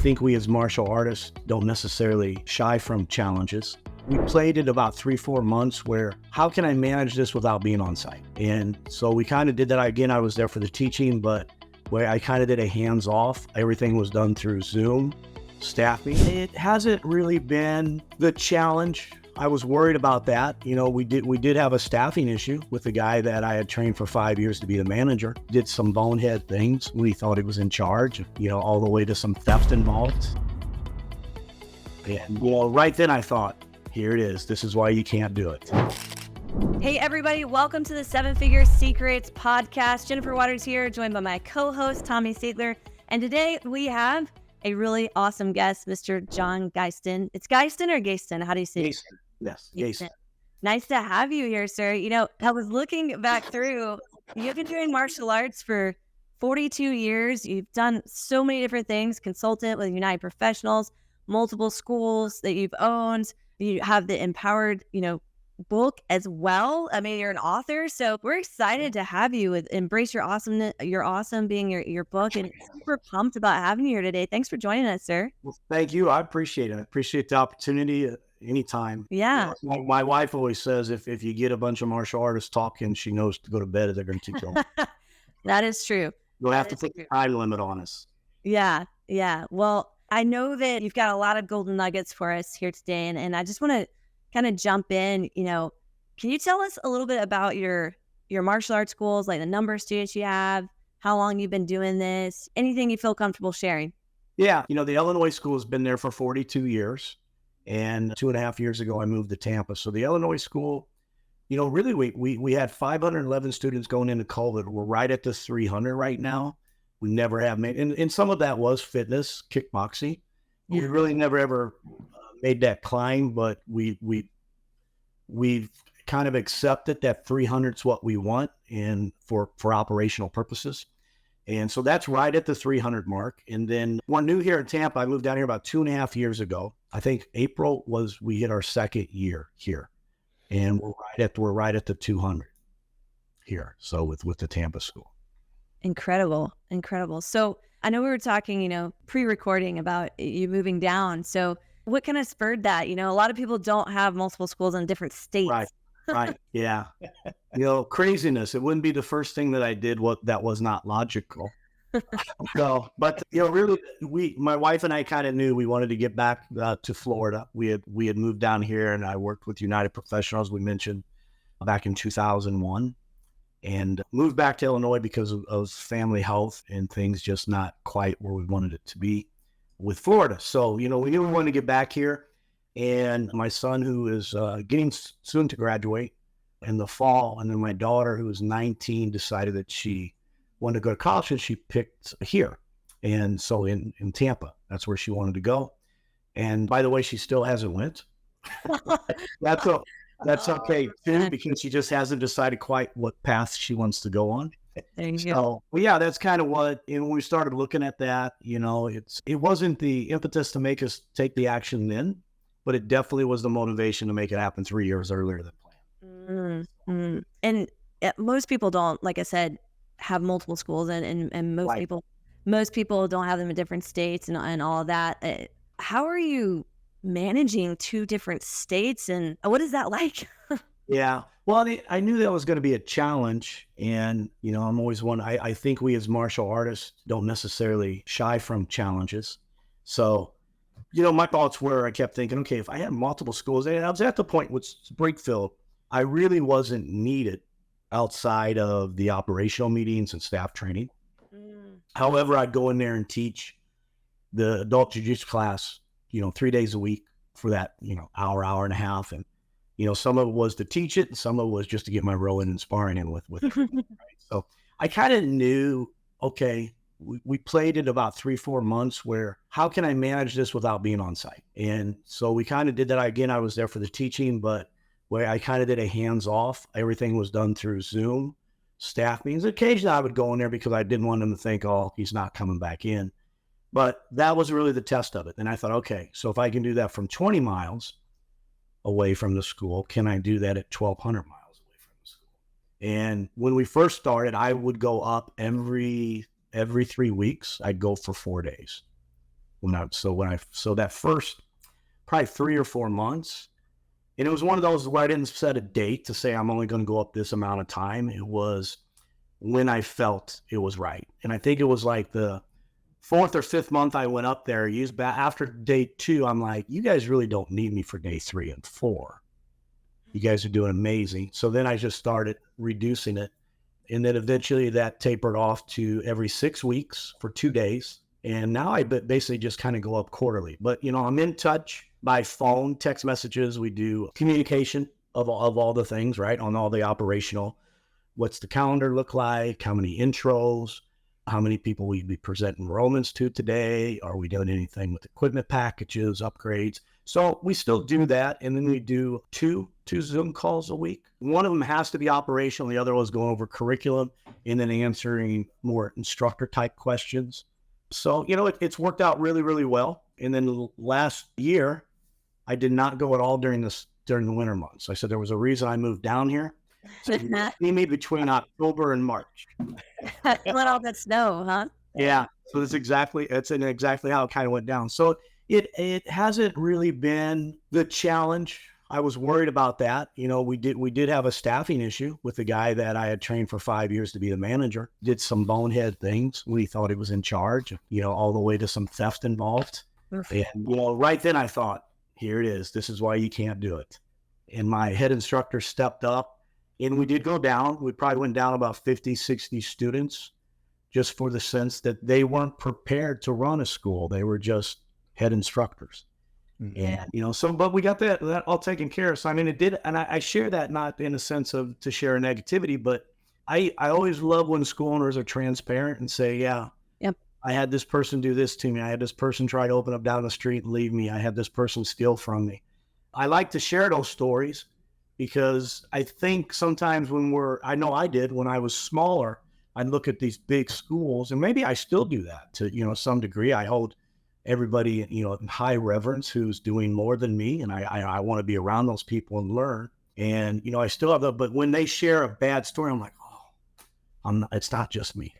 think we as martial artists don't necessarily shy from challenges. We played it about 3-4 months where, how can I manage this without being on site? And so we kind of did that. Again, I was there for the teaching, but where I kind of did a hands off. Everything was done through Zoom, staffing. It hasn't really been the challenge. I was worried about that. You know, we did have a staffing issue with the guy that I had trained for 5 years to be the manager. Did some bonehead things when he thought he was in charge, you know, all the way to some theft involved. And, right then I thought, here it is. This is why you can't do it. Hey, everybody. Welcome to the 7 Figure Secrets podcast. Jennifer Waters here, joined by my co-host, Tommy Siegler. And today we have a really awesome guest, Mr. John Geyston. It's Geyston or Geyston? How do you say it? Geyston. Yes, Geyston. Nice to have you here, sir. You know, I was looking back through, you've been doing martial arts for 42 years. You've done so many different things, consultant with United Professionals, multiple schools that you've owned. You have the Empowered, book as well. I mean, you're an author, so we're excited to have you with Embrace Your Awesomeness. You're Awesome being your book, and super pumped about having you here today. Thanks for joining us, sir. Well, thank you. I appreciate it. I appreciate the opportunity anytime. Yeah. My wife always says if you get a bunch of martial artists talking, she knows to go to bed. They're going to teach them. That is true. You'll have to put a time limit on us. Yeah. Well, I know that you've got a lot of golden nuggets for us here today, and I just want to kind of jump in. Can you tell us a little bit about your martial arts schools, like the number of students you have, how long you've been doing this, anything you feel comfortable sharing? Yeah. The Illinois school has been there for 42 years. And 2.5 years ago, I moved to Tampa. So the Illinois school, really we had 511 students going into COVID. We're right at the 300 right now. We never have made, and some of that was fitness, kickboxing. Yeah. We really never ever made that climb, but we've kind of accepted that 300 is what we want and for operational purposes. And so that's right at the 300 mark. And then we're new here in Tampa. I moved down here about 2.5 years ago. I think April we hit our second year here, and we're right at the 200 here. So with the Tampa school. Incredible. So I know we were talking, pre-recording about you moving down. So what kind of spurred that? A lot of people don't have multiple schools in different states. Right. Yeah. Craziness. It wouldn't be the first thing that I did that was not logical. No, but really, my wife and I kind of knew we wanted to get back to Florida. We had moved down here, and I worked with United Professionals, we mentioned, back in 2001, and moved back to Illinois because of family health and things just not quite where we wanted it to be with Florida. So, we knew we wanted to get back here. And my son, who is getting soon to graduate in the fall, and then my daughter, who is 19, decided that she wanted to go to college, and she picked here. And so in Tampa, that's where she wanted to go. And by the way, she still hasn't went. That's okay too, because she just hasn't decided quite what path she wants to go on. There you go. Well, yeah, that's kind of what, when we started looking at that, it wasn't the impetus to make us take the action then, but it definitely was the motivation to make it happen 3 years earlier than planned. Mm-hmm. And most people don't, like I said, have multiple schools, and most Right. most people don't have them in different states and all of that. How are you managing 2 different states, and what is that like? Yeah. Well, I knew that was going to be a challenge. And, I'm always one, I think we as martial artists don't necessarily shy from challenges. So, my thoughts were, I kept thinking, okay, if I had multiple schools, and I was at the point with Springfield, I really wasn't needed outside of the operational meetings and staff training. However, I'd go in there and teach the adult jiu-jitsu class, 3 days a week for that, hour and a half. And, some of it was to teach it, and some of it was just to get my rowing and sparring in with it. Right? So I kind of knew, okay, we played it about 3-4 months where, how can I manage this without being on site? And so we kind of did that. Again, I was there for the teaching, but where I kind of did a hands off. Everything was done through Zoom, staff meetings. Occasionally I would go in there because I didn't want them to think, oh, he's not coming back in. But that was really the test of it. And I thought, okay, so if I can do that from 20 miles away from the school, can I do that at 1,200 miles away from the school? And when we first started, I would go up every 3 weeks. I'd go for 4 days. So that first probably 3 or 4 months, and it was one of those where I didn't set a date to say I'm only going to go up this amount of time. It was when I felt it was right. And I think it was like the 4th or 5th month I went up there, after day 2, I'm like, you guys really don't need me for day 3 and 4. You guys are doing amazing. So then I just started reducing it. And then eventually that tapered off to every 6 weeks for 2 days. And now I basically just kind of go up quarterly. But, I'm in touch by phone, text messages. We do communication of all the things, right? On all the operational. What's the calendar look like? How many intros? How many people we be presenting enrollments to today? Are we doing anything with equipment packages, upgrades? So we still do that. And then we do two Zoom calls a week. One of them has to be operational. The other was going over curriculum and then answering more instructor type questions. So, it's worked out really, really well. And then last year, I did not go at all during the winter months. I said there was a reason I moved down here. So you see me between October and March. Let all that snow, huh? Yeah. So that's exactly how it kind of went down. So it hasn't really been the challenge. I was worried about that. We did have a staffing issue with the guy that I had trained for 5 years to be the manager. Did some bonehead things when he thought he was in charge, all the way to some theft involved. And, right then I thought, here it is. This is why you can't do it. And my head instructor stepped up, and we did go down. We probably went down about 50, 60 students, just for the sense that they weren't prepared to run a school. They were just head instructors. And, but we got that all taken care of. So, it did. And I share that not in a sense of to share negativity, but I always love when school owners are transparent and say, yeah, yep, I had this person do this to me. I had this person try to open up down the street and leave me. I had this person steal from me. I like to share those stories because I think sometimes I know I did when I was smaller, I'd look at these big schools, and maybe I still do that to, some degree. I hold everybody, in high reverence who's doing more than me. And I want to be around those people and learn. And, I still have but when they share a bad story, I'm like, it's not just me.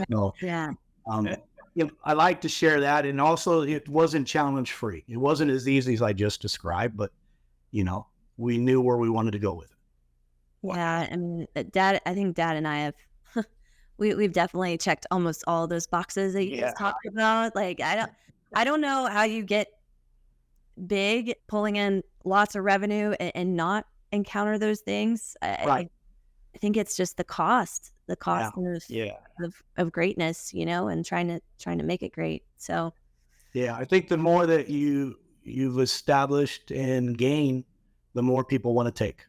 No. Yeah. I like to share that. And also it wasn't challenge free. It wasn't as easy as I just described, but, we knew where we wanted to go with it. Yeah. I think Dad and I have, we've definitely checked almost all those boxes that you just talked about. Like, I don't know how you get big pulling in lots of revenue and not encounter those things. Right. I think it's just the cost of greatness, and trying to make it great. So, yeah, I think the more that you've established and gained, the more people want to take.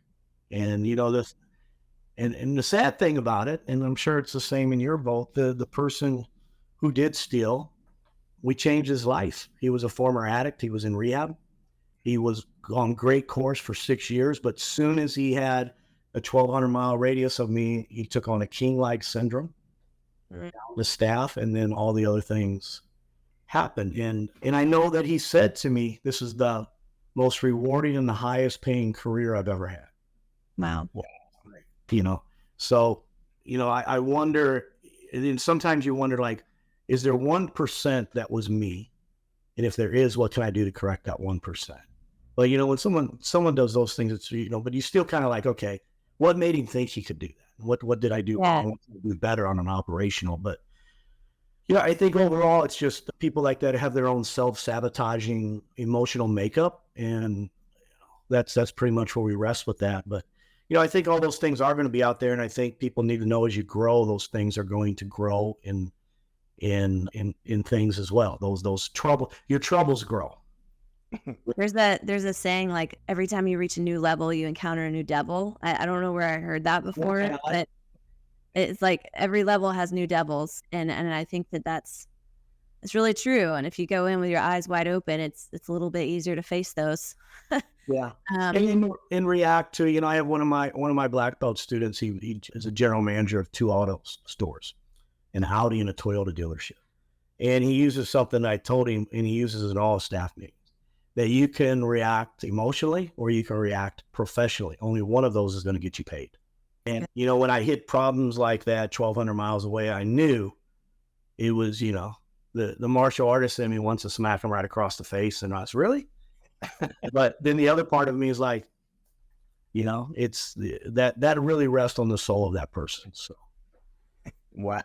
And, this, and the sad thing about it, and I'm sure it's the same in your boat, the person who did steal, we changed his life. He was a former addict. He was in rehab. He was on great course for 6 years, but soon as he had a 1,200-mile radius of me, he took on a king-like syndrome, the staff, and then all the other things happened. And I know that he said to me, this is the most rewarding and the highest paying career I've ever had. Wow. So, I wonder, and then sometimes you wonder, like, is there 1% that was me? And if there is, what can I do to correct that 1%? But, when someone does those things, it's, but you still kind of like, okay, what made him think he could do that? What did I do wrong? What could I do better on an operational? But, I think overall, it's just people like that have their own self-sabotaging emotional makeup. And that's pretty much where we rest with that. But, I think all those things are going to be out there. And I think people need to know as you grow, those things are going to grow in things as well. Your troubles grow. There's a saying, like, every time you reach a new level, you encounter a new devil. I don't know where I heard that before, but it's like every level has new devils. And I think it's really true. And if you go in with your eyes wide open, it's a little bit easier to face those. Yeah. And react to, I have one of my black belt students. He is a general manager of 2 auto stores, an Audi and a Toyota dealership. And he uses something I told him, and he uses it in all staff meetings, that you can react emotionally or you can react professionally. Only one of those is going to get you paid. And, when I hit problems like that 1,200 miles away, I knew it was, the martial artist in me wants to smack him right across the face, and I was really. But then the other part of me is like, it's that really rests on the soul of that person. So, Wow.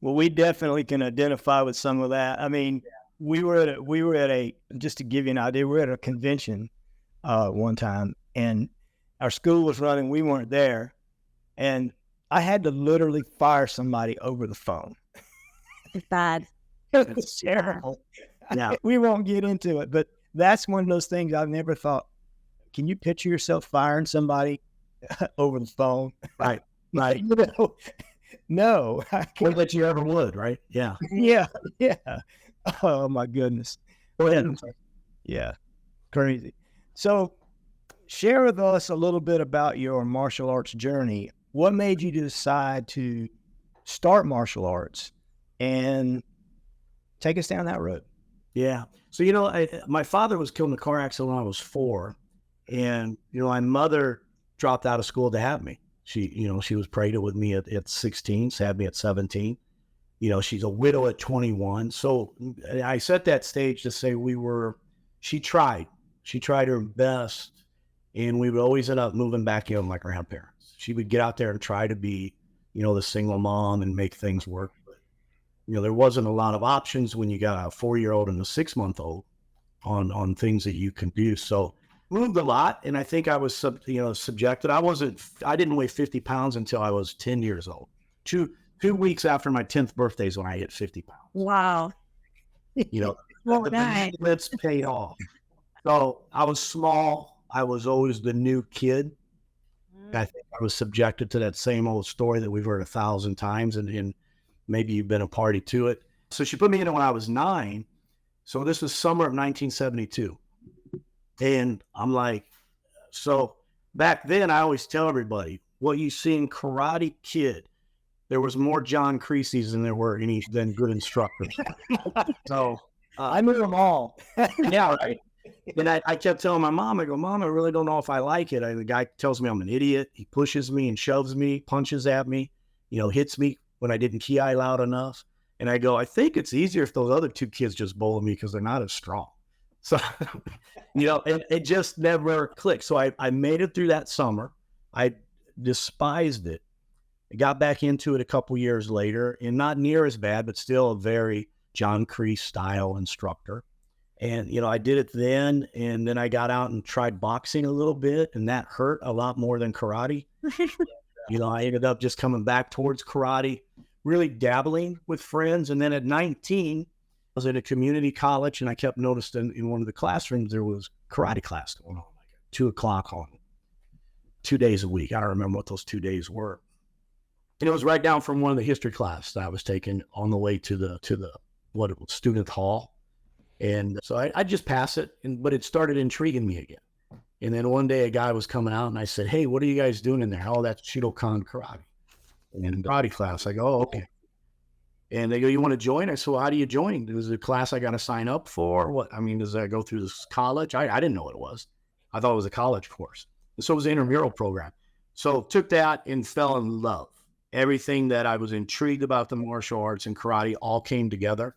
Well, we definitely can identify with some of that. I mean, we were at a, just to give you an idea, we were at a convention one time, and our school was running. We weren't there, and I had to literally fire somebody over the phone. It's bad. It was terrible. yeah, We won't get into it, but that's one of those things I've never thought. Can you picture yourself firing somebody over the phone? right. No, I More can't. that you ever would, right? Yeah. Yeah. Oh my goodness. Go ahead. Yeah, crazy. So, share with us a little bit about your martial arts journey. What made you decide to start martial arts and take us down that road? Yeah. So, my father was killed in a car accident when I was 4. And, my mother dropped out of school to have me. She was pregnant with me at 16, so had me at 17. She's a widow at 21. So I set that stage to say she tried her best, and we would always end up moving back in with my grandparents. She would get out there and try to be, the single mom and make things work. But, there wasn't a lot of options when you got a 4-year-old and a 6-month-old on things that you can do. So moved a lot, and I think I was subjected. I didn't weigh 50 pounds until I was 10 years old. 2 weeks after my 10th birthday is when I hit 50 pounds. Wow. The benefits paid off. So I was small. I was always the new kid. I think I was subjected to that same old story that we've heard 1,000 times, and maybe you've been a party to it. So she put me in it when I was 9. So this was summer of 1972. And I'm like, so back then I always tell everybody, what you see in Karate Kid, there was more John Creasy's than there were than good instructors. So I knew them all. yeah, right. And I kept telling my mom, I go, Mom, I really don't know if I like it. The guy tells me I'm an idiot. He pushes me and shoves me, punches at me, hits me when I didn't ki loud enough. And I go, I think it's easier if those other 2 kids just bowl me because they're not as strong. So, and it just never clicked. So I made it through that summer. I despised it. I got back into it a couple years later, and not near as bad, but still a very John Kreese style instructor. And, I did it then, and then I got out and tried boxing a little bit, and that hurt a lot more than karate. I ended up just coming back towards karate, really dabbling with friends. And then at 19, I was at a community college, and I kept noticing in one of the classrooms, there was karate class going on, like at 2:00 on 2 days a week. I don't remember what those 2 days were. And it was right down from one of the history class that I was taking on the way to the student hall. And so I just pass it, but it started intriguing me again. And then one day a guy was coming out, and I said, "Hey, what are you guys doing in there?" "Oh, that's Shidokan karate." And in karate class, I go, "Oh, okay." And they go, "You want to join?" I said, "Well, how do you join? Is it a class I got to sign up for? What? I mean, does that go through this college?" I didn't know what it was. I thought it was a college course. And so it was an intramural program. So took that and fell in love. Everything that I was intrigued about the martial arts and karate all came together.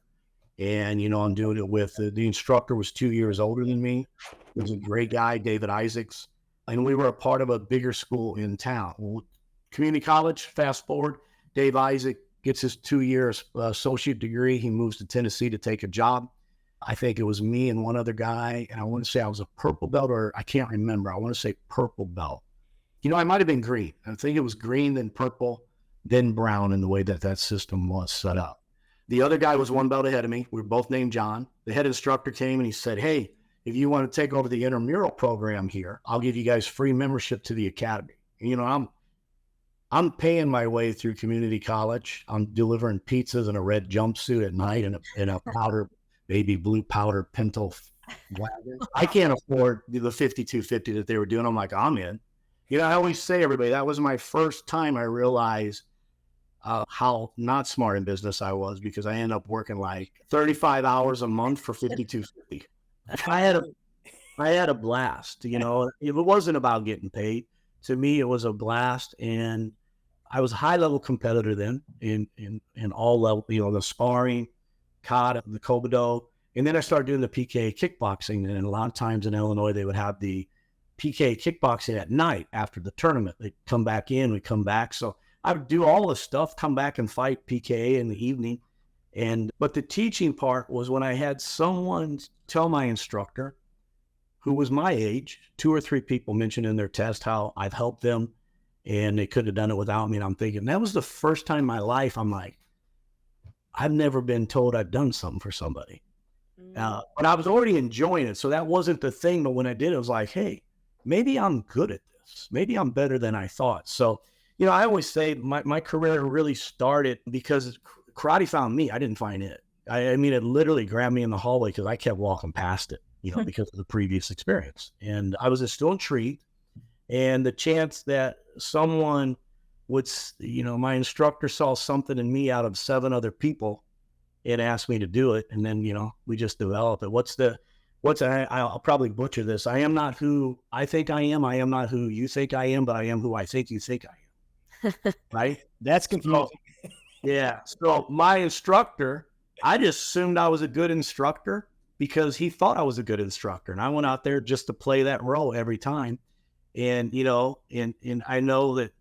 And, I'm doing it with the instructor was 2 years older than me. He was a great guy, David Isaacs. And we were a part of a bigger school in town. Community college, fast forward, Dave Isaac gets his 2 years associate degree. He moves to Tennessee to take a job. I think it was me and one other guy. And I want to say I was a purple belt, or I can't remember. I want to say purple belt. I might have been green. I think it was green, then purple, then brown in the way that system was set up. The other guy was one belt ahead of me. We were both named John. The head instructor came and he said, "Hey, if you want to take over the intramural program here, I'll give you guys free membership to the academy." And, I'm paying my way through community college. I'm delivering pizzas in a red jumpsuit at night in a powder, baby blue powder pinto wagon. I can't afford the 5250 that they were doing. I'm like, I'm in. I always say, everybody, that was my first time I realized how not smart in business I was, because I ended up working like 35 hours a month for $52.50. I had a blast. It wasn't about getting paid. To me, it was a blast, and I was a high level competitor then in all level. The sparring, kata, the kobudo. And then I started doing the PK kickboxing. And a lot of times in Illinois, they would have the PK kickboxing at night after the tournament. They'd come back in, we'd come back. So I would do all this stuff, come back and fight PK in the evening. But the teaching part was when I had someone tell my instructor, who was my age, 2 or 3 people mentioned in their test how I've helped them and they couldn't have done it without me. And I'm thinking, that was the first time in my life I'm like, I've never been told I've done something for somebody. But I was already enjoying it. So that wasn't the thing. But when I did, it was like, hey, maybe I'm good at this. Maybe I'm better than I thought. So, I always say my career really started because karate found me. I didn't find it. I mean, it literally grabbed me in the hallway because I kept walking past it, because of the previous experience. And I was still intrigued. And the chance that someone would, my instructor saw something in me out of 7 other people and asked me to do it. And then, we just developed it. I'll probably butcher this. I am not who I think I am. I am not who you think I am, but I am who I think you think I am. Right? That's confusing. Yeah. So my instructor, I just assumed I was a good instructor because he thought I was a good instructor. And I went out there just to play that role every time. And, and I know that,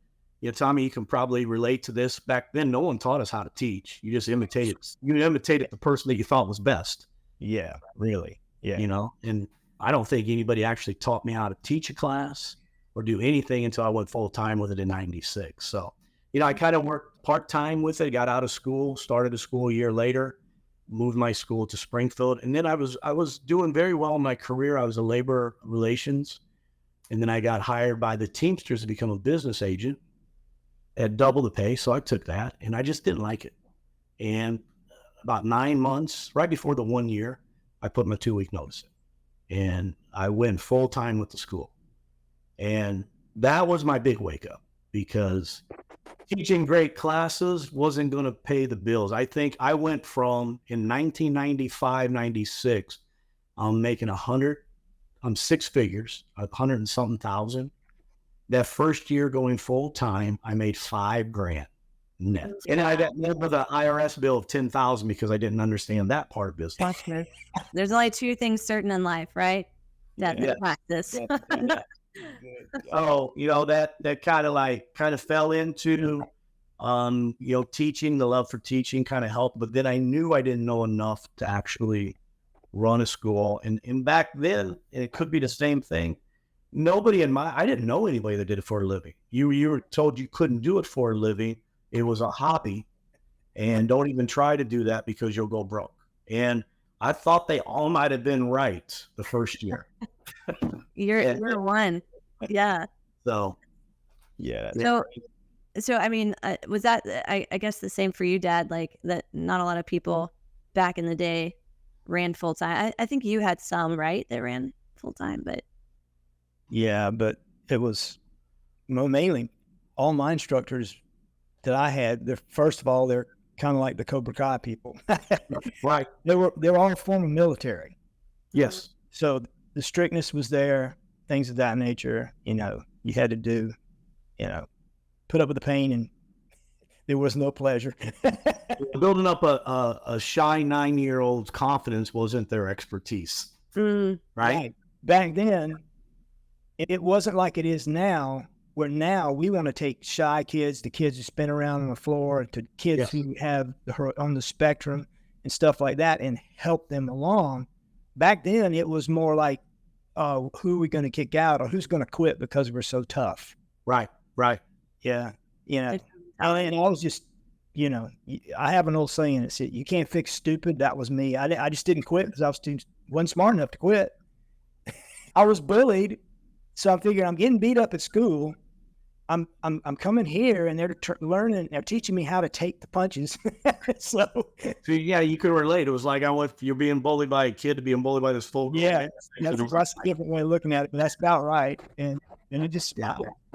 Tommy, you can probably relate to this. Back then, no one taught us how to teach. You just imitated the person that you thought was best. Yeah, really. Yeah. And I don't think anybody actually taught me how to teach a class or do anything until I went full time with it in 96. So, I kind of worked part-time with it, got out of school, started a school a year later, moved my school to Springfield. And then I was doing very well in my career. I was a labor relations. And then I got hired by the Teamsters to become a business agent at double the pay. So I took that and I just didn't like it. And about 9 months, right before the 1 year, I put my 2-week notice in and I went full time with the school. And that was my big wake up because teaching great classes wasn't going to pay the bills. I think I went from in 1995, 96, I'm making 6 figures, 100 and something thousand. That first year going full time, I made $5,000 net. And I got with an IRS bill of $10,000 because I didn't understand that part of business. There's only 2 things certain in life, right? Death and practice. Oh, that kind of fell into, teaching, the love for teaching kind of helped. But then I knew I didn't know enough to actually run a school. And back then, and it could be the same thing. I didn't know anybody that did it for a living. You were told you couldn't do it for a living. It was a hobby and don't even try to do that because you'll go broke. And I thought they all might've been right the first year. You're one. Yeah. So, yeah. So, I mean, was that, I guess the same for you, Dad, like that not a lot of people back in the day ran full time. I think you had some, right, that ran full time, but. Yeah, but it was mainly all my instructors that I had. First of all, they're kind of like the Cobra Kai people. Right. They were all former military. Yes. So the strictness was there, things of that nature. You had to do, put up with the pain, and there was no pleasure. Building up a shy 9-year-old's confidence wasn't their expertise. Right? Back then, it wasn't like it is now, where now we want to take shy kids, the kids who spin around on the floor, to kids who have on the spectrum and stuff like that, and help them along. Back then, it was more like, who are we going to kick out, or who's going to quit because we're so tough? Right. Yeah. And I was just, I have an old saying that said, you can't fix stupid. That was me. I just didn't quit because I wasn't smart enough to quit. I was bullied. So I figured I'm getting beat up at school. I'm coming here and they're learning. They're teaching me how to take the punches. So yeah, you could relate. It was like you're being bullied by a kid to being bullied by this full. Yeah, that's a different way of looking at it, but that's about right. And it just,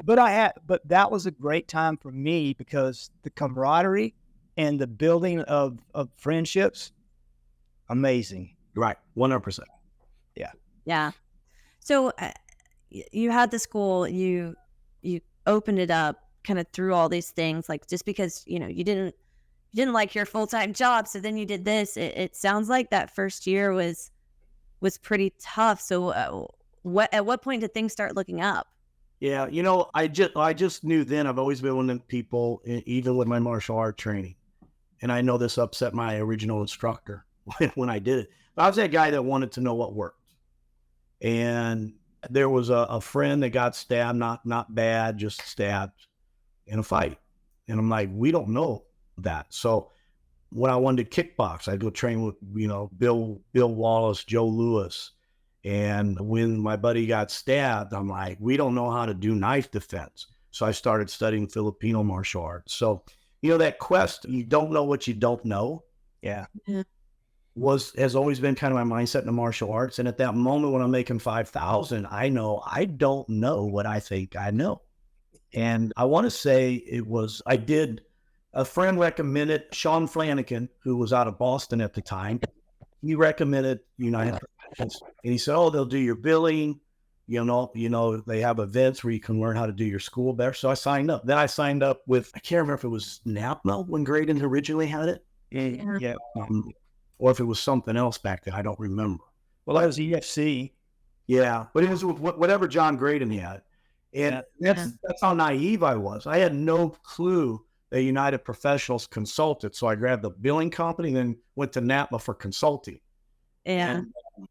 but that was a great time for me because the camaraderie and the building of friendships, amazing. Right, 100%. Yeah. So you had the school, you opened it up kind of through all these things, like just because, you didn't you didn't like your full-time job, so then you did this. It sounds like that first year was pretty tough. So at what point did things start looking up? Yeah, I just knew then. I've always been one of the people, even with my martial art training, and I know this upset my original instructor when I did it. But I was that guy that wanted to know what worked. And there was a friend that got stabbed, not bad, just stabbed in a fight. And I'm like, we don't know that. So when I wanted to kickbox, I'd go train with, Bill Wallace, Joe Lewis. And when my buddy got stabbed, I'm like, we don't know how to do knife defense. So I started studying Filipino martial arts. So, that quest, you don't know what you don't know. Yeah. Has always been kind of my mindset in the martial arts. And at that moment when I'm making 5,000, I know I don't know what I think I know. And I want to say a friend recommended Sean Flanagan, who was out of Boston at the time. He recommended United Professionals, and he said, "Oh, they'll do your billing. They have events where you can learn how to do your school better." So I signed up. Then I signed up with, I can't remember if it was NAPMA when Graydon originally had it. Yeah. Or if it was something else back then. I don't remember. Well, that was EFC. Yeah, but it was whatever John Graydon had. And that's how naive I was. I had no clue that United Professionals consulted. So I grabbed the billing company and then went to NAPMA for consulting. Yeah.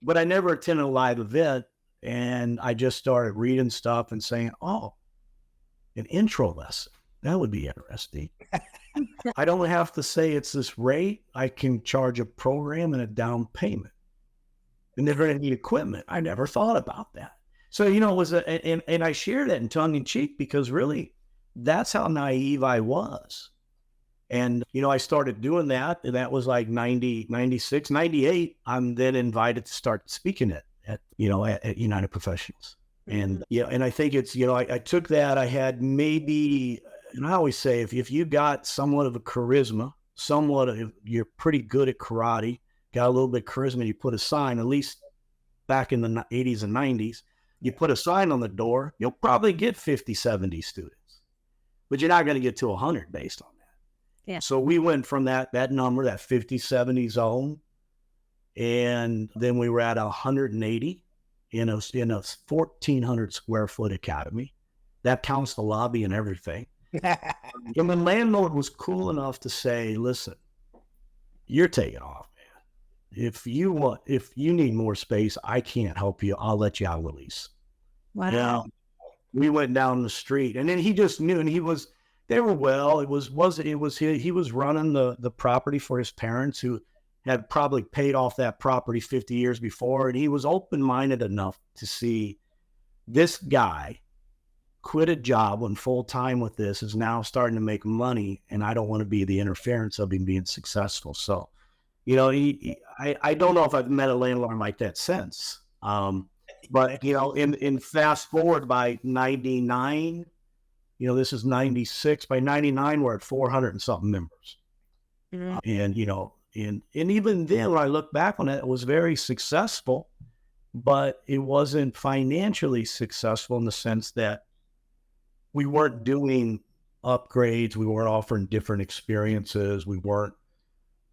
But I never attended a live event. And I just started reading stuff and saying, oh, an intro lesson. That would be interesting. I don't have to say it's this rate. I can charge a program and a down payment. And they're going to need equipment. I never thought about that. So, it was and I share that in tongue in cheek because really that's how naive I was. And, I started doing that. And that was like 90, 96, 98. I'm then invited to start speaking at United Professionals. And, and I think it's, I took that. I had maybe, and I always say, if you got somewhat of a charisma, you're pretty good at karate, got a little bit of charisma, you put a sign, at least back in the 80s and 90s, you put a sign on the door, you'll probably get 50, 70 students, but you're not going to get to 100 based on that. Yeah. So we went from that number, that 50, 70 zone, and then we were at 180 in a 1,400 square foot academy. That counts the lobby and everything. And the landlord was cool enough to say, listen, you're taking off, man. If you need more space, I can't help you. I'll let you out of the lease. Wow. We went down the street and then he just knew, and he was running the property for his parents who had probably paid off that property 50 years before. And he was open-minded enough to see this guy quit a job when full time with this is now starting to make money. And I don't want to be the interference of him being successful. So, I don't know if I've met a landlord like that since. But, in fast forward by 99, this is 96. By 99, we're at 400 and something members. Mm-hmm. And even then, when I look back on it, it was very successful, but it wasn't financially successful in the sense that we weren't doing upgrades. We weren't offering different experiences. We weren't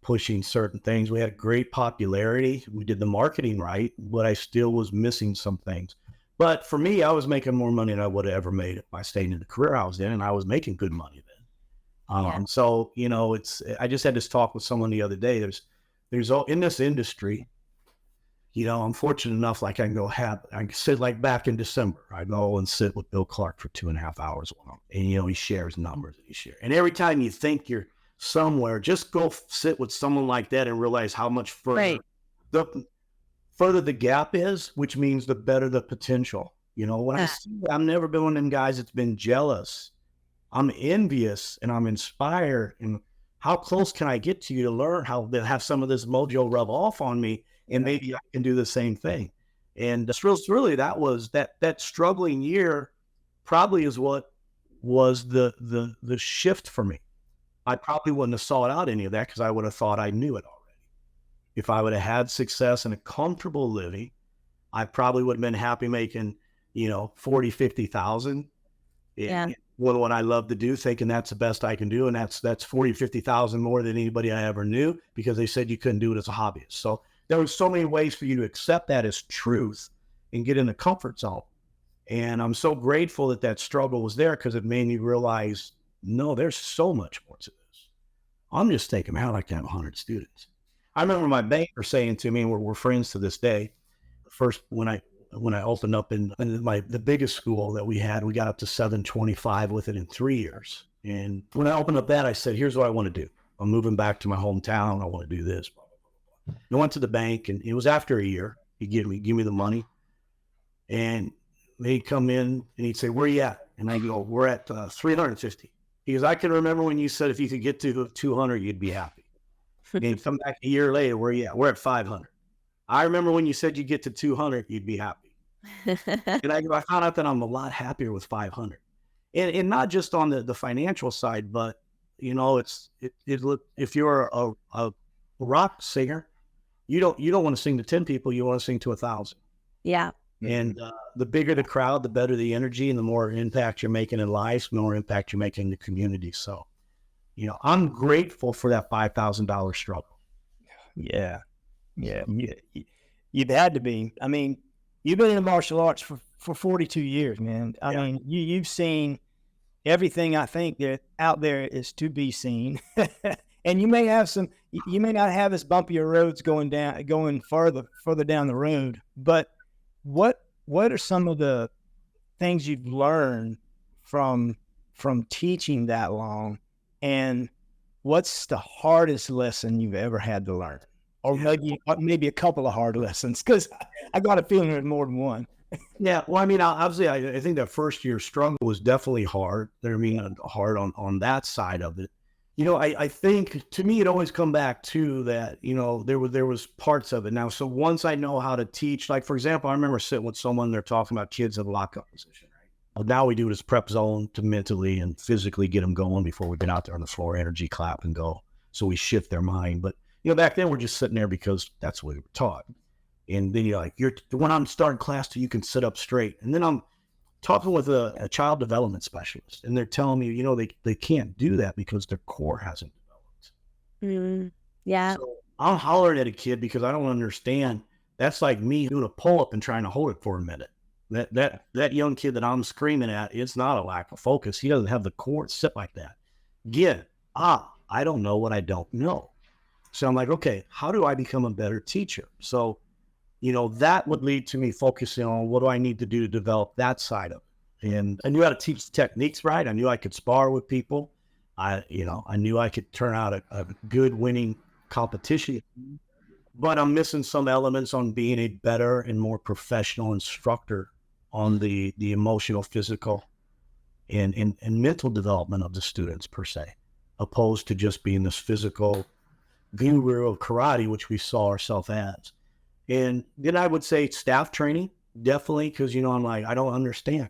pushing certain things. We had great popularity. We did the marketing right, but I still was missing some things. But for me, I was making more money than I would have ever made if I stayed in the career I was in, and I was making good money then. So, I just had this talk with someone the other day. There's in this industry, I'm fortunate enough, like I can sit like back in December, I go and sit with Bill Clark for 2.5 hours. And, he shares numbers and and every time you think you're somewhere, just go sit with someone like that and realize how much further the further the gap is, which means the better the potential. I've never been one of them guys that's been jealous. I'm envious and I'm inspired. And how close can I get to you to learn how to have some of this mojo rub off on me? And maybe I can do the same thing. And really that struggling year probably is what was the shift for me. I probably wouldn't have sought out any of that because I would have thought I knew it already. If I would have had success and a comfortable living, I probably would have been happy making, 40, 50,000. Yeah. What I love to do, thinking that's the best I can do. And that's 40, 50,000 more than anybody I ever knew, because they said you couldn't do it as a hobbyist. So there was so many ways for you to accept that as truth and get in the comfort zone. And I'm so grateful that that struggle was there, because it made me realize, no, there's so much more to this. I'm just thinking, man, I'd like to have 100 students. I remember my banker saying to me, and we're friends to this day, first when I opened up in the biggest school that we had, we got up to 725 with it in 3 years. And when I opened up that, I said, here's what I want to do. I'm moving back to my hometown. I want to do this. I went to the bank, and it was after a year. He'd give me the money, and they'd come in and he'd say, where are you at? And I go, we're at 350. He goes, I can remember when you said if you could get to 200, you'd be happy. And he'd come back a year later, where are you at? We're at 500. I remember when you said you get to 200, you'd be happy. And I found out that I'm a lot happier with 500. And not just on the financial side, but, you know, if you're a rock singer, you don't want to sing to 10 people, you want to sing to 1,000. Yeah. And the bigger the crowd, the better the energy, and the more impact you're making in life, the more impact you're making in the community. So, you know, I'm grateful for that $5,000 struggle. Yeah. You've had to be. I mean, you've been in martial arts for 42 years, man. I mean, you've seen everything I think that out there is to be seen. And you may not have as bumpy roads going further down the road, but what are some of the things you've learned from teaching that long, and what's the hardest lesson you've ever had to learn? Or maybe a couple of hard lessons, because I got a feeling there's more than one. Yeah, well, I mean, obviously, I think that first year struggle was definitely hard. I mean, hard on that side of it. You know, I think, to me, it always come back to that, you know, there was parts of it. Now, so once I know how to teach, like, for example, I remember sitting with someone, they're talking about kids in lockup position, right? Well, now we do it as prep zone to mentally and physically get them going before we get out there on the floor, energy clap and go. So we shift their mind. But, you know, back then we're just sitting there because that's what we were taught. And then you're like, when I'm starting class till you can sit up straight. And then I'm talking with a child development specialist, and they're telling me, you know, they can't do that because their core hasn't developed. Yeah. So I'm hollering at a kid because I don't understand. That's like me doing a pull-up and trying to hold it for a minute. That young kid that I'm screaming at, it's not a lack of focus. He doesn't have the core to sit like that. Again, I don't know what I don't know. So I'm like, okay, how do I become a better teacher? So, you know, that would lead to me focusing on what do I need to do to develop that side of it. And I knew how to teach the techniques right. I knew I could spar with people. I knew I could turn out a good winning competition. But I'm missing some elements on being a better and more professional instructor on the emotional, physical, and mental development of the students per se, opposed to just being this physical guru of karate, which we saw ourselves as. And then I would say staff training, definitely, because, you know, I'm like, I don't understand.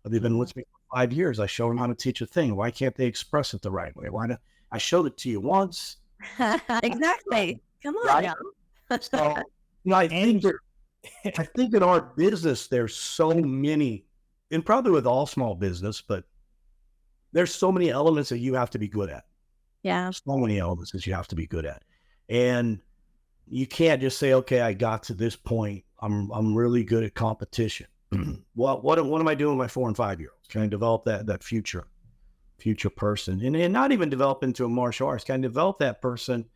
They've been with me for 5 years. I show them how to teach a thing. Why can't they express it the right way? I showed it to you once. Exactly. Come on Right? now. So, you know, I think in our business, there's so many, and probably with all small business, but there's so many elements that you have to be good at. Yeah. So many elements that you have to be good at. And you can't just say, okay, I got to this point. I'm really good at competition. Well, what am I doing with my 4 and 5 year olds? Can I develop that future person, and not even develop into a martial arts? Can I develop that person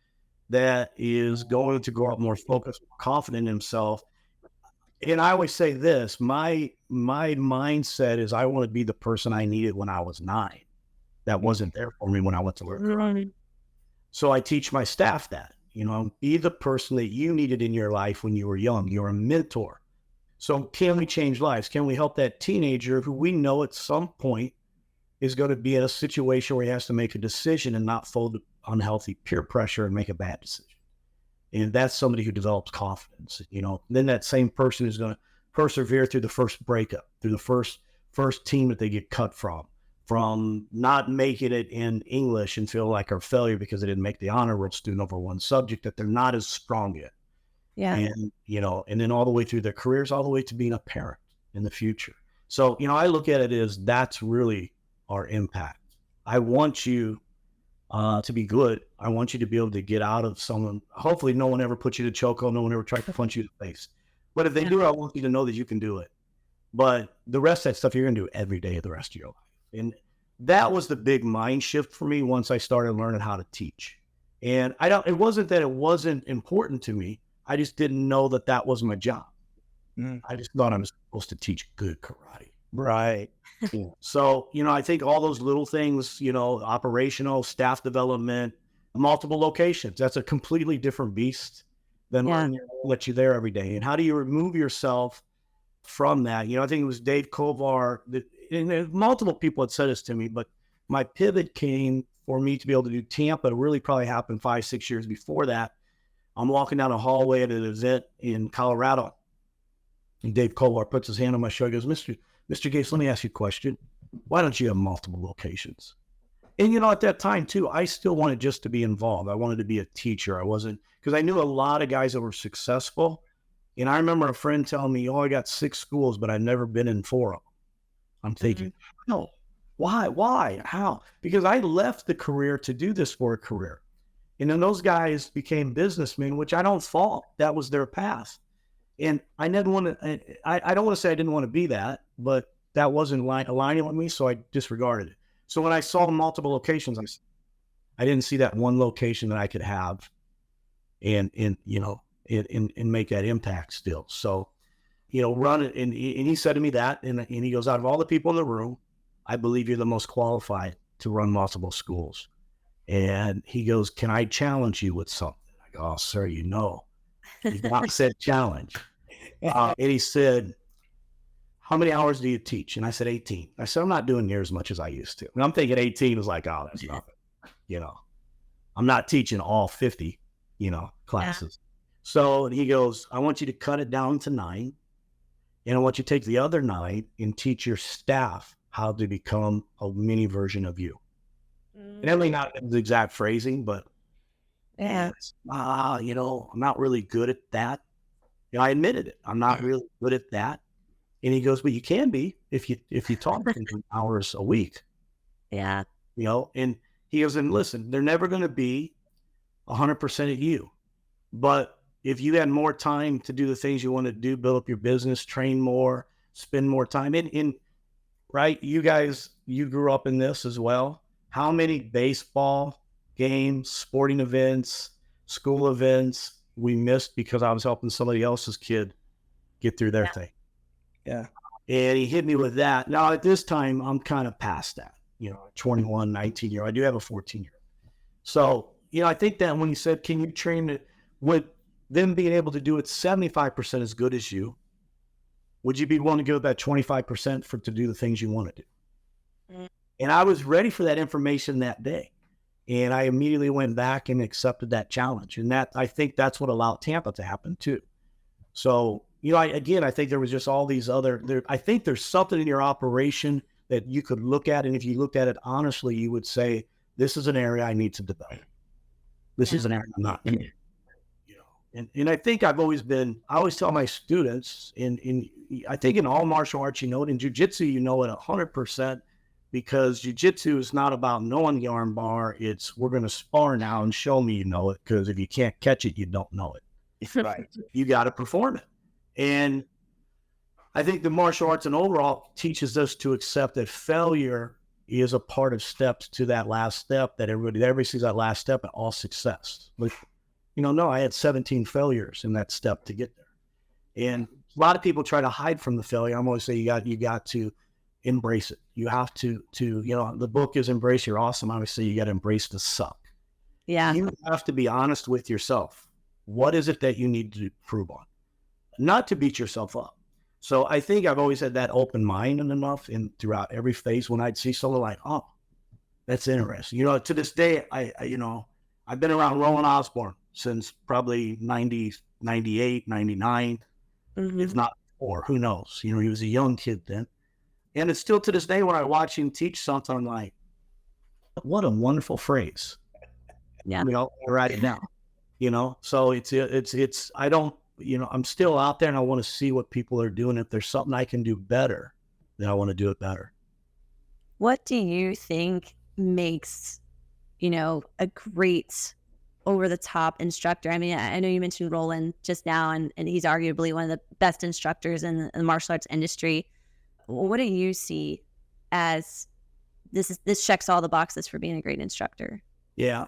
that is going to grow up more focused, more confident in himself? And I always say this, my mindset is I want to be the person I needed when I was 9. That wasn't there for me when I went to learn karate. So I teach my staff that, you know, be the person that you needed in your life when you were young. You're a mentor. So can we change lives? Can we help that teenager who we know at some point is going to be in a situation where he has to make a decision and not fold unhealthy peer pressure and make a bad decision? And that's somebody who develops confidence, you know. Then that same person is going to persevere through the first breakup, through the first team that they get cut from not making it in English and feel like a failure because they didn't make the honor roll student over one subject that they're not as strong in. Yeah. And, you know, and then all the way through their careers, all the way to being a parent in the future. So, I look at it as that's really our impact. I want you to be good. I want you to be able to get out of someone. Hopefully no one ever puts you to chokehold. No one ever tried to punch you in the face. But if they do, I want you to know that you can do it. But the rest of that stuff you're going to do every day of the rest of your life. And that was the big mind shift for me once I started learning how to teach. And it wasn't that it wasn't important to me. I just didn't know that that was my job. I just thought I was supposed to teach good karate. Right. Yeah. So, I think all those little things, operational, staff development, multiple locations, that's a completely different beast than what you're there every day. And how do you remove yourself from that? I think it was Dave Kovar, and multiple people had said this to me, but my pivot came for me to be able to do Tampa. It really probably happened 5-6 years before that. I'm walking down a hallway at an event in Colorado, and Dave Kovar puts his hand on my shoulder. He goes, Mr. Gates, let me ask you a question. Why don't you have multiple locations? And, at that time, too, I still wanted just to be involved. I wanted to be a teacher. I wasn't, because I knew a lot of guys that were successful. And I remember a friend telling me, I got 6 schools, but I've never been in 4 of them. I'm thinking, no, why, how? Because I left the career to do this for a career. And then those guys became businessmen, which I don't fault. That was their path. And I never want to, I don't want to say I didn't want to be that, but that wasn't aligning with me, so I disregarded it. So when I saw multiple locations, I didn't see that one location that I could have and make that impact still. So, run it. And he said to me that, and he goes, out of all the people in the room, I believe you're the most qualified to run multiple schools. And he goes, can I challenge you with something? I go, oh, sir, He not said challenge. And he said, how many hours do you teach? And I said, 18. I said, I'm not doing near as much as I used to. And I'm thinking 18 is like, oh, that's nothing. I'm not teaching all 50, classes. Yeah. So he goes, I want you to cut it down to 9. And I want you to take the other 9 and teach your staff how to become a mini version of you. And that may not be the exact phrasing, but I'm not really good at that. I admitted it. I'm not really good at that. And he goes, but you can be if you talk 10 hours a week. Yeah. And he goes, and listen, they're never going to be 100% of you. But if you had more time to do the things you want to do, build up your business, train more, spend more time in right? You guys, you grew up in this as well. How many baseball games, sporting events, school events we missed because I was helping somebody else's kid get through their thing? Yeah. And he hit me with that. Now at this time, I'm kind of past that, 21, 19-year-old. I do have a 14-year-old. So, I think that when he said, can you train it with them being able to do it 75% as good as you, would you be willing to give that 25% to do the things you want to do? And I was ready for that information that day. And I immediately went back and accepted that challenge. And I think that's what allowed Tampa to happen too. So, I think there was just all these I think there's something in your operation that you could look at. And if you looked at it honestly, you would say, this is an area I need to develop. This is an area I'm not in. And I think I always tell my students, I think in all martial arts, in jiu-jitsu, it 100%, because jiu-jitsu is not about knowing the arm bar. It's, we're going to spar now and show me you know it, because if you can't catch it, you don't know it. Right. You got to perform it. And I think the martial arts and overall teaches us to accept that failure is a part of steps to that last step, that everybody sees that last step and all success. But, no, I had 17 failures in that step to get there. And a lot of people try to hide from the failure. I'm always saying you got to embrace it. You have to the book is Embrace Your Awesome. Obviously, you got to embrace the suck. Yeah. You have to be honest with yourself. What is it that you need to improve on? Not to beat yourself up. So I think I've always had that open mind enough throughout every phase when I'd see someone like, oh, that's interesting. To this day, I've been around Roland Osborne since probably 90, 98, 99, if not before, who knows? He was a young kid then. And it's still to this day when I watch him teach something, I'm like, what a wonderful phrase. Yeah. Write it down, so it's, I don't, I'm still out there and I want to see what people are doing. If there's something I can do better that I want to do it better. What do you think makes, a great over the top instructor? I mean, I know you mentioned Roland just now, and he's arguably one of the best instructors in the martial arts industry. What do you see as this checks all the boxes for being a great instructor? Yeah,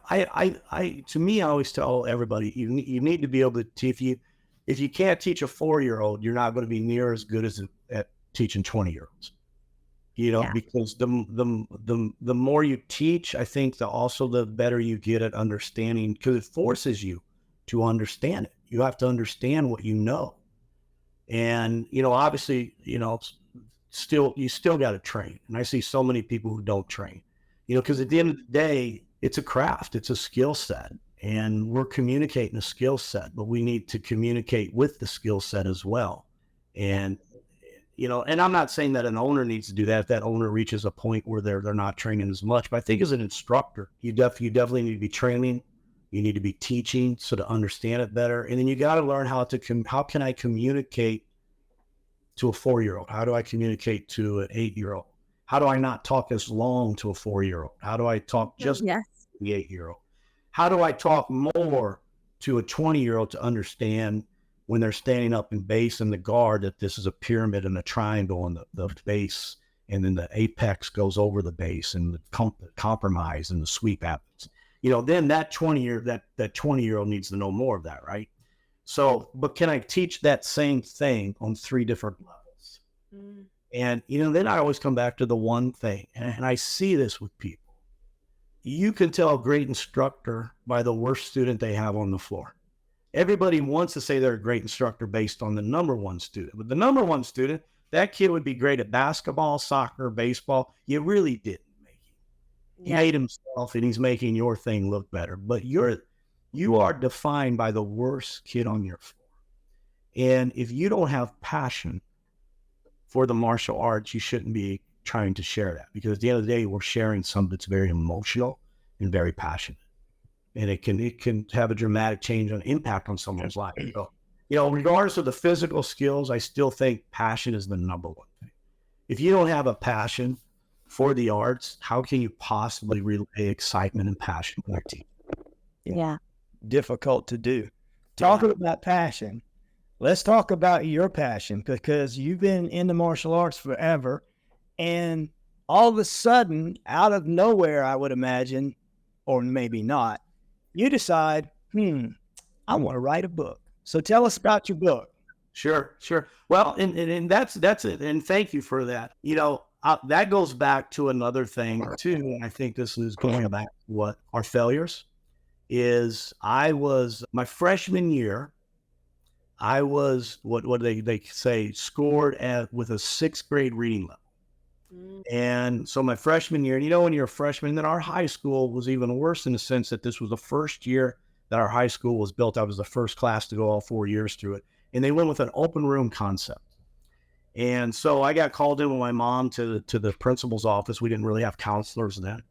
to me, I always tell everybody, you need to be able to, if you can't teach a 4-year-old, you're not going to be near as good as at teaching 20-year-olds. Yeah. Because the more you teach, I think the better you get at understanding, because it forces you to understand it. You have to understand what you know. And, obviously, you still got to train. And I see so many people who don't train, because at the end of the day, it's a craft, it's a skill set, and we're communicating a skill set, but we need to communicate with the skill set as well. And, and I'm not saying that an owner needs to do that. If that owner reaches a point where they're not training as much, but I think as an instructor, you definitely need to be training. You need to be teaching so to understand it better. And then you got to learn how can I communicate to a 4-year-old? How do I communicate to an 8-year-old? How do I not talk as long to a 4-year-old? How do I talk just to the 8-year-old? How do I talk more to a 20-year-old to understand when they're standing up in base and the guard that this is a pyramid and a triangle and the base, and then the apex goes over the base, and the compromise and the sweep happens. Then that 20-year-old needs to know more of that, right? So, but can I teach that same thing on 3 different levels? Mm. And, then I always come back to the one thing, and I see this with people. You can tell a great instructor by the worst student they have on the floor. Everybody wants to say they're a great instructor based on the number one student. But the number one student, that kid would be great at basketball, soccer, baseball. You really didn't make him. He made himself, and he's making your thing look better. But you are defined by the worst kid on your floor. And if you don't have passion for the martial arts, you shouldn't be trying to share that, because at the end of the day, we're sharing something that's very emotional and very passionate. And it can have a dramatic change on impact on someone's life. So, regardless of the physical skills, I still think passion is the number one thing. If you don't have a passion for the arts, how can you possibly relay excitement and passion with your team? Yeah. Difficult to do. Talking about passion, let's talk about your passion, because you've been in the martial arts forever, and all of a sudden, out of nowhere, I would imagine, or maybe not, you decide, I want to write a book. So tell us about your book. Sure. Well, and that's it. And thank you for that. That goes back to another thing too. And I think this is going back to what our failures is. My freshman year, I was what they say scored with a 6th grade reading level. And so my freshman year, and when you're a freshman, then our high school was even worse in the sense that this was the first year that our high school was built. I was the first class to go all 4 years through it. And they went with an open room concept. And so I got called in with my mom to the principal's office. We didn't really have counselors then.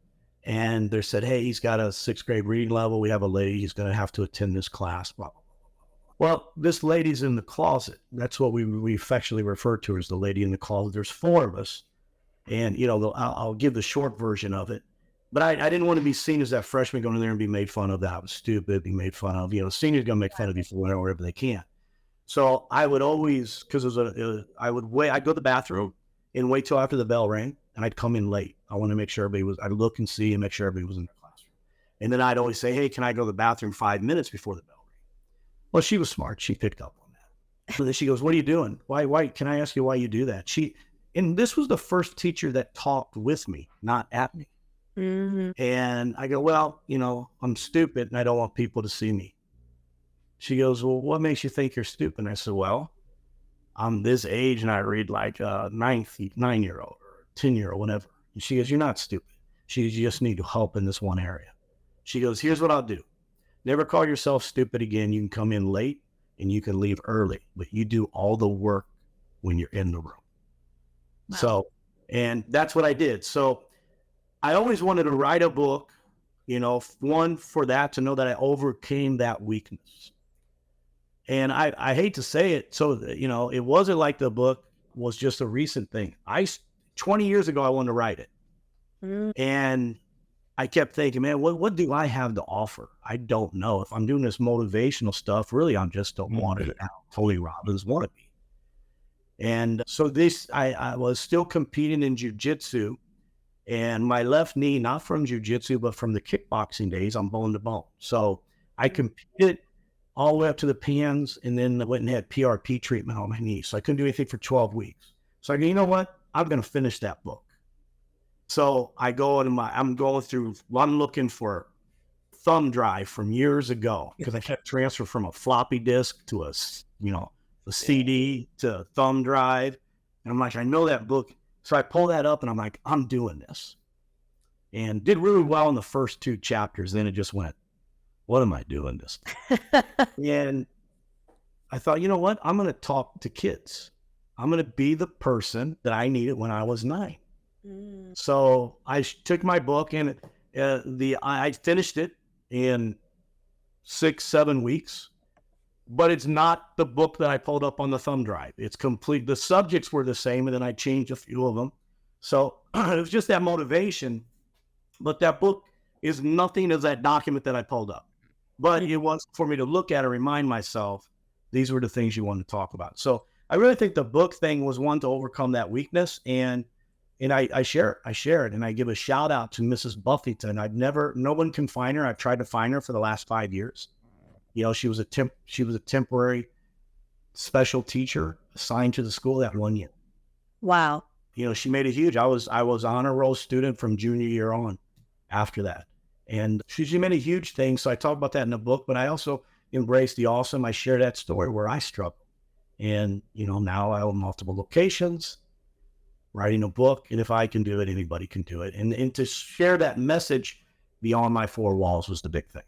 And they said, hey, he's got a 6th grade reading level. We have a lady. He's going to have to attend this class. Blah, blah, blah. Well, this lady's in the closet. That's what we affectionately refer to her as the lady in the closet. There's 4 of us. And, I'll give the short version of it. But I didn't want to be seen as that freshman going in there and be made fun of, that I was stupid, be made fun of. Seniors going to make fun of you for whatever they can. So I would always, because I'd go to the bathroom and wait till after the bell rang, and I'd come in late. I want to make sure I'd look and see and make sure everybody was in the classroom. And then I'd always say, hey, can I go to the bathroom 5 minutes before the bell rang? Well, she was smart. She picked up on that. So then she goes, what are you doing? Why, can I ask you why you do that? And this was the first teacher that talked with me, not at me. Mm-hmm. And I go, well, I'm stupid and I don't want people to see me. She goes, well, what makes you think you're stupid? And I said, well, I'm this age and I read like a 9-year-old or 10-year-old, whatever. And she goes, you're not stupid. She goes, you just need help in this one area. She goes, here's what I'll do. Never call yourself stupid again. You can come in late and you can leave early, but you do all the work when you're in the room. Wow. So, and that's what I did. So I always wanted to write a book, one for that, to know that I overcame that weakness. And I hate to say it. So, it wasn't like the book was just a recent thing. I 20 years ago, I wanted to write it. Mm. And I kept thinking, man, what do I have to offer? I don't know. If I'm doing this motivational stuff, really, I'm just a wanted out Tony Robbins wannabe. And so I was still competing in jiu-jitsu, and my left knee, not from jiu-jitsu, but from the kickboxing days, I'm bone to bone. So I competed all the way up to the PNs, and then went and had PRP treatment on my knee. So I couldn't do anything for 12 weeks. So I go, you know what? I'm going to finish that book. So I go into I'm looking for thumb drive from years ago, because I kept transfer from a floppy disk to a CD to a thumb drive. And I'm like, I know that book. So I pull that up and I'm like, I'm doing this. And did really well in the first 2 chapters. Then it just went, what am I doing this? And I thought, you know what? I'm going to talk to kids. I'm going to be the person that I needed when I was 9. So I took my book and I finished it in 6-7 weeks, but it's not the book that I pulled up on the thumb drive. It's complete. The subjects were the same, and then I changed a few of them. So it was just that motivation, but that book is nothing as that document that I pulled up. But it was for me to look at and remind myself, these were the things you wanted to talk about. So I really think the book thing was one to overcome that weakness. And I share it, and I give a shout out to Mrs. Buffington. No one can find her. I've tried to find her for the last 5 years. She was a temporary special teacher assigned to the school that 1 year. Wow. She made it huge. I was honor roll student from junior year on after that. And she made a huge thing. So I talk about that in the book, but I also embrace the awesome. I share that story where I struggled. And, now I own multiple locations, writing a book. And if I can do it, anybody can do it. And to share that message beyond my 4 walls was the big thing.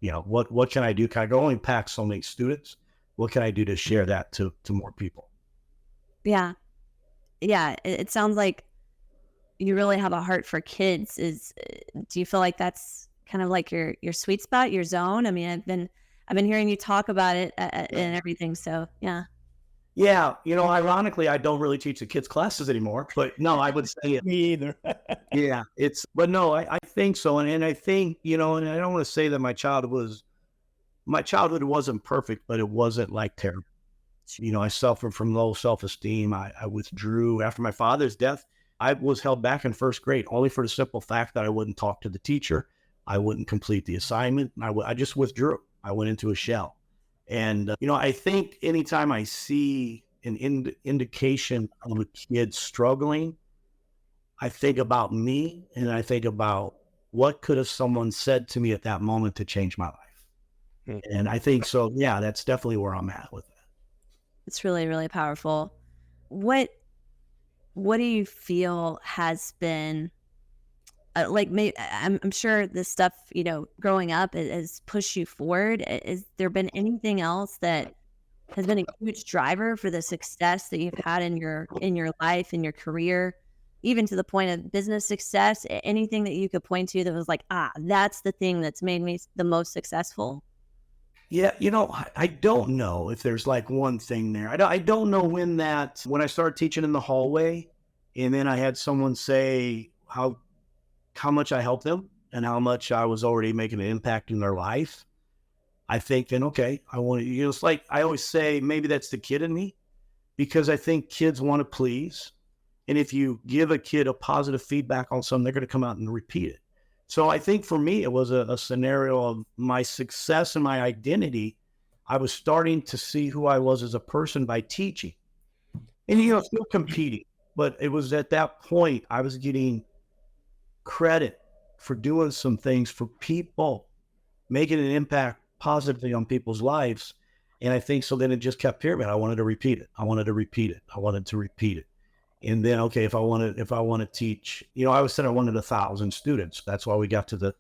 What can I do? Can I only impact so many students? What can I do to share that to more people? Yeah. Yeah. It sounds like you really have a heart for kids. Do you feel like that's kind of like your sweet spot, your zone? I mean, I've been hearing you talk about it and everything. So yeah. Yeah. Ironically, I don't really teach the kids classes anymore, but no, I would say it. Me either. Yeah, but no, I think so. And I think, and I don't want to say that my childhood wasn't perfect, but it wasn't like terrible. I suffered from low self-esteem. I withdrew after my father's death. I was held back in first grade only for the simple fact that I wouldn't talk to the teacher. I wouldn't complete the assignment. I just withdrew. I went into a shell. And, I think anytime I see an indication of a kid struggling, I think about me, and I think about what could have someone said to me at that moment to change my life. And I think so. Yeah, that's definitely where I'm at with that. It's really, really powerful. What do you feel has been I'm sure this stuff, growing up has pushed you forward. Has there been anything else that has been a huge driver for the success that you've had in your life, in your career, even to the point of business success? Anything that you could point to that was like, that's the thing that's made me the most successful? Yeah, I don't know if there's like one thing there. I don't know when I started teaching in the hallway, and then I had someone say how much I helped them and how much I was already making an impact in their life. I think then, okay, I want to, it's like I always say, maybe that's the kid in me, because I think kids want to please. And if you give a kid a positive feedback on something, they're going to come out and repeat it. So I think for me, it was a scenario of my success and my identity. I was starting to see who I was as a person by teaching and, still competing. But it was at that point I was getting credit for doing some things for people, making an impact positively on people's lives. And I think so then it just kept pyramid. I wanted to repeat it. And then, okay, if I want to teach, I always said I wanted 1,000 students. That's why we got to the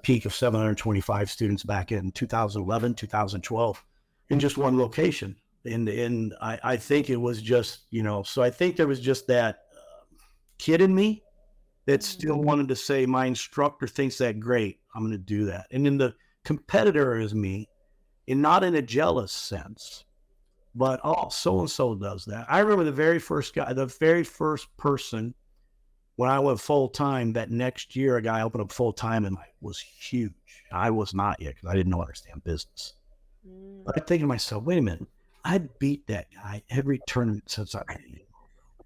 peak of 725 students back in 2011, 2012 in just one location. And I think it was just, so I think there was just that kid in me that still wanted to say, my instructor thinks that great, I'm going to do that. And then the competitor is me, and not in a jealous sense, but oh, so and so does that. I remember the very first person when I went full time. That next year, a guy opened up full time and was huge. I was not yet because I didn't understand business. But I think to myself, wait a minute, I beat that guy every tournament since I.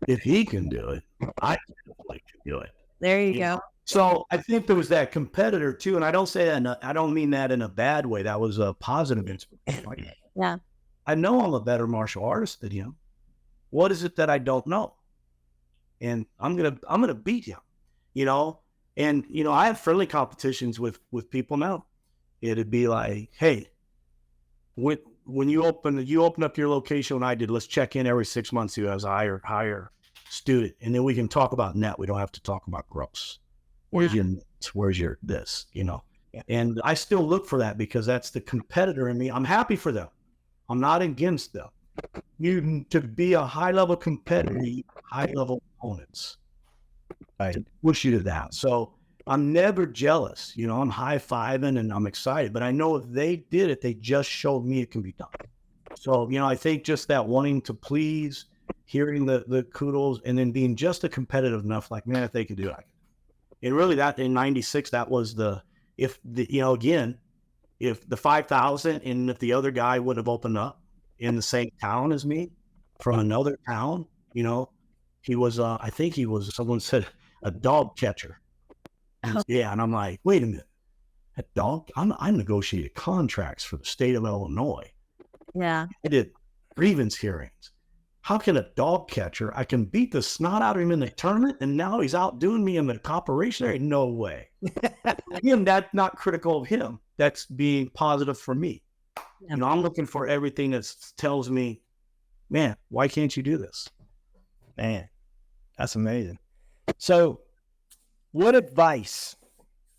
If he can do it, I definitely can do it. There you go. So I think there was that competitor too, and I don't say that. I don't mean that in a bad way. That was a positive inspiration. Yeah. I know I'm a better martial artist than him. What is it that I don't know? And I'm gonna beat him. And I have friendly competitions with people now. It'd be like, hey, when you open up your location when I did, let's check in every 6 months. Who has a higher student, and then we can talk about net. We don't have to talk about gross. Where's your net? Where's your this? Yeah. And I still look for that because that's the competitor in me. I'm happy for them. I'm not against them. To be a high level competitor, you need high level opponents to push you to that. So I'm never jealous. I'm high fiving and I'm excited, but I know if they did it, they just showed me it can be done. So, I think just that wanting to please, hearing the kudos, and then being just a competitive enough, like, man, if they could do it. And really that in 96, that was if the 5,000 and if the other guy would have opened up in the same town as me from another town, he was, I think he was, someone said a dog catcher. Yeah. And I'm like, wait a minute, a dog, I negotiated contracts for the state of Illinois. Yeah. I did grievance hearings. How can a dog catcher, I can beat the snot out of him in the tournament and now he's outdoing me in the operation? There ain't no way. Again, that's not critical of him. That's being positive for me. Yeah. I'm looking for everything that tells me, man, why can't you do this? Man, that's amazing. So what advice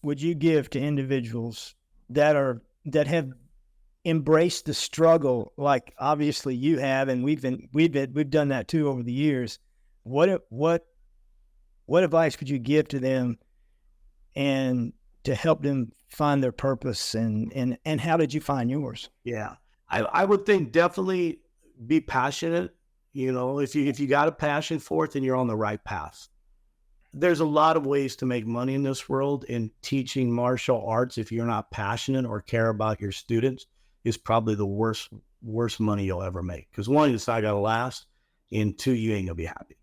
would you give to individuals that have embraced the struggle, like obviously you have, and we've done that too over the years? What advice could you give to them and to help them find their purpose, and how did you find yours? Yeah, I would think definitely be passionate. If you got a passion for it, then you're on the right path. There's a lot of ways to make money in this world, and teaching martial arts, if you're not passionate or care about your students, is probably the worst money you'll ever make. Because one, it's not gonna last, and two, you ain't gonna be happy.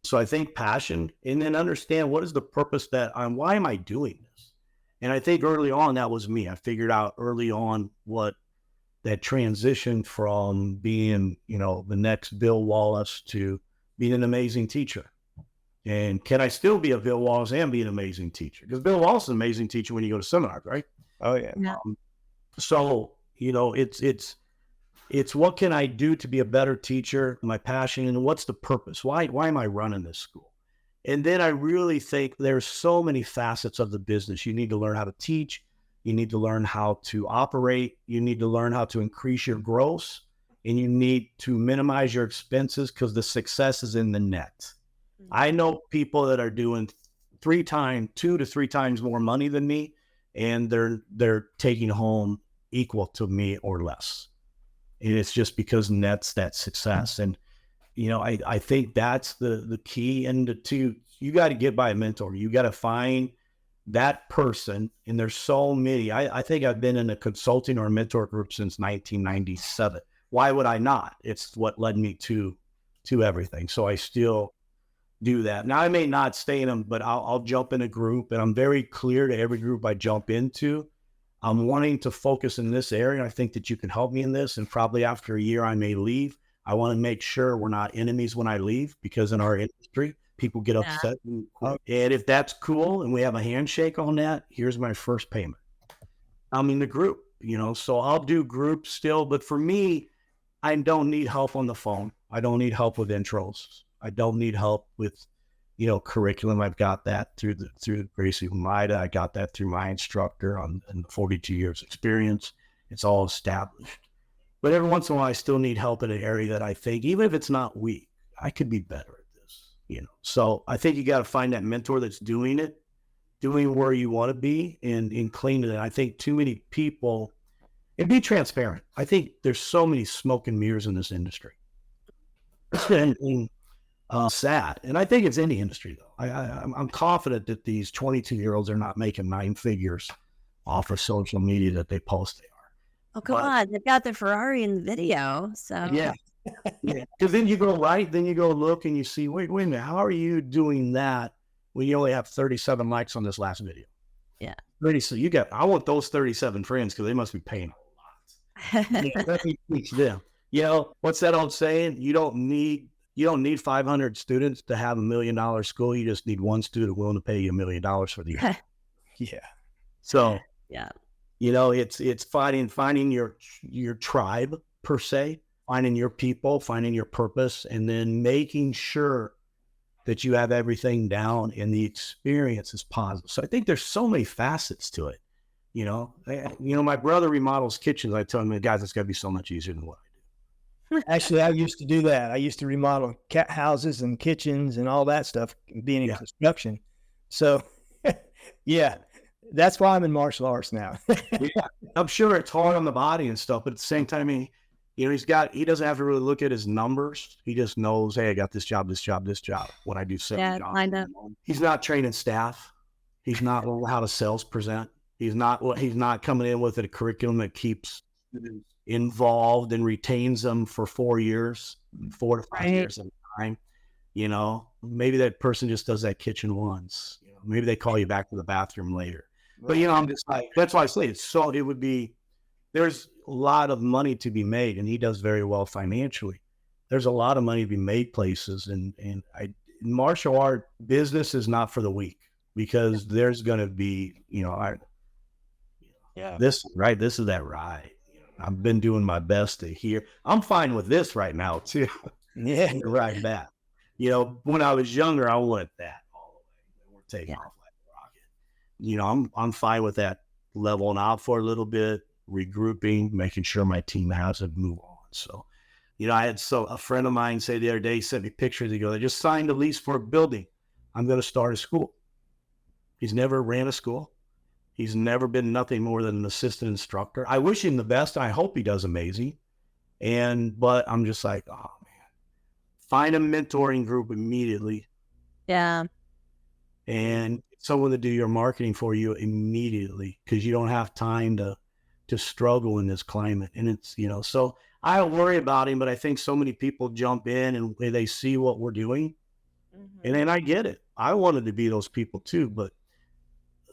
So I think passion, and then understand what is the purpose why am I doing this? And I think early on, that was me. I figured out early on what that transition from being, the next Bill Wallace to being an amazing teacher. And can I still be a Bill Wallace and be an amazing teacher? Because Bill Wallace is an amazing teacher when you go to seminars, right? Oh yeah. So, it's what can I do to be a better teacher, my passion, and what's the purpose? Why am I running this school? And then I really think there's so many facets of the business. You need to learn how to teach. You need to learn how to operate. You need to learn how to increase your gross, and you need to minimize your expenses because the success is in the net. I know people that are doing 2 to 3 times more money than me, and they're taking home equal to me or less. And it's just because net's that success. And, I think that's the key. And the two, you got to get by a mentor. You got to find that person. And there's so many. I think I've been in a consulting or a mentor group since 1997. Why would I not? It's what led me to everything. So I still do that. Now I may not stay in them, but I'll jump in a group, and I'm very clear to every group I jump into. I'm wanting to focus in this area. I think that you can help me in this. And probably after a year, I may leave. I want to make sure we're not enemies when I leave, because in our industry, people get upset. And if that's cool and we have a handshake on that, here's my first payment. I'm in the group, so I'll do groups still. But for me, I don't need help on the phone. I don't need help with intros. I don't need help with, curriculum. I've got that through Gracie Humaida. I got that through my instructor and the 42 years experience. It's all established. But every once in a while, I still need help in an area that I think, even if it's not weak, I could be better at this, So I think you got to find that mentor that's doing where you want to be and cleaning it. I think too many people, and be transparent. I think there's so many smoke and mirrors in this industry. and sad. And I think it's any industry though. I'm confident that these 22-year-olds are not making 9 figures off of social media that they post they are. Oh, come on. They've got the Ferrari in the video. So Yeah. Yeah. Because then you go look and you see, wait a minute, how are you doing that when you only have 37 likes on this last video? Yeah. So I want those 37 friends because they must be paying a lot. Yeah, let me teach them. You know, what's that old saying? You don't need 500 students to have $1 million school. You just need one student willing to pay you $1 million for the year. Yeah. So, yeah. you know, it's finding your tribe per se, finding your people, finding your purpose, and then making sure that you have everything down and the experience is positive. So I think there's so many facets to it. You know, my brother remodels kitchens. I tell him, guys, it's got to be so much easier than what I do. Actually, I used to do that. I used to remodel cat houses and kitchens and all that stuff, being in construction. So, yeah, that's why I'm in martial arts now. Yeah, I'm sure it's hard on the body and stuff, but at the same time, I mean, you know, he doesn't have to really look at his numbers. He just knows, hey, I got this job. When I do 7 jobs. I know. He's not training staff. He's not how to sales present. He's not coming in with a curriculum that keeps students involved and retains them for 4 years, 4 to 5 years at a time. You know, maybe that person just does that kitchen once. You know, maybe they call you back to the bathroom later. But, you know, I'm just like, that's why I say there's a lot of money to be made, and he does very well financially. There's a lot of money to be made places, and martial art business is not for the weak, because there's going to be, you know, this is that ride. You know, I've been doing my best to hear. I'm fine with this right now too. Yeah, right back. You know, when I was younger, I wanted that all the way. We're taking off like a rocket. You know, I'm fine with that, leveling out for a little bit, regrouping, making sure my team has it, move on. So, you know, I had a friend of mine say the other day, he sent me pictures. He goes, I just signed a lease for a building. I'm going to start a school. He's never ran a school. He's never been nothing more than an assistant instructor. I wish him the best. I hope he does amazing. But I'm just like, oh man, find a mentoring group immediately. Yeah. And someone to do your marketing for you immediately, because you don't have time to struggle in this climate. And it's, you know, so I don't worry about him, but I think so many people jump in and they see what we're doing. Mm-hmm. And then I get it. I wanted to be those people too, but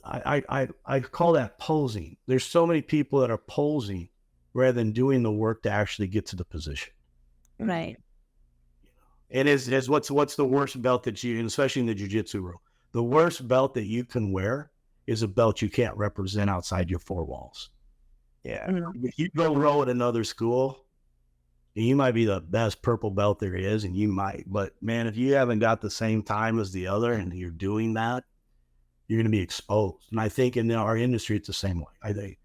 I call that posing. There's so many people that are posing rather than doing the work to actually get to the position. Right. And as what's the worst belt that you, and especially in the jiu-jitsu room, the worst belt that you can wear is a belt you can't represent outside your 4 walls. Yeah. Mm-hmm. If you go row at another school, you might be the best purple belt there is, and you might, but man, if you haven't got the same time as the other and you're doing that, you're going to be exposed. And I think in our industry, it's the same way. I think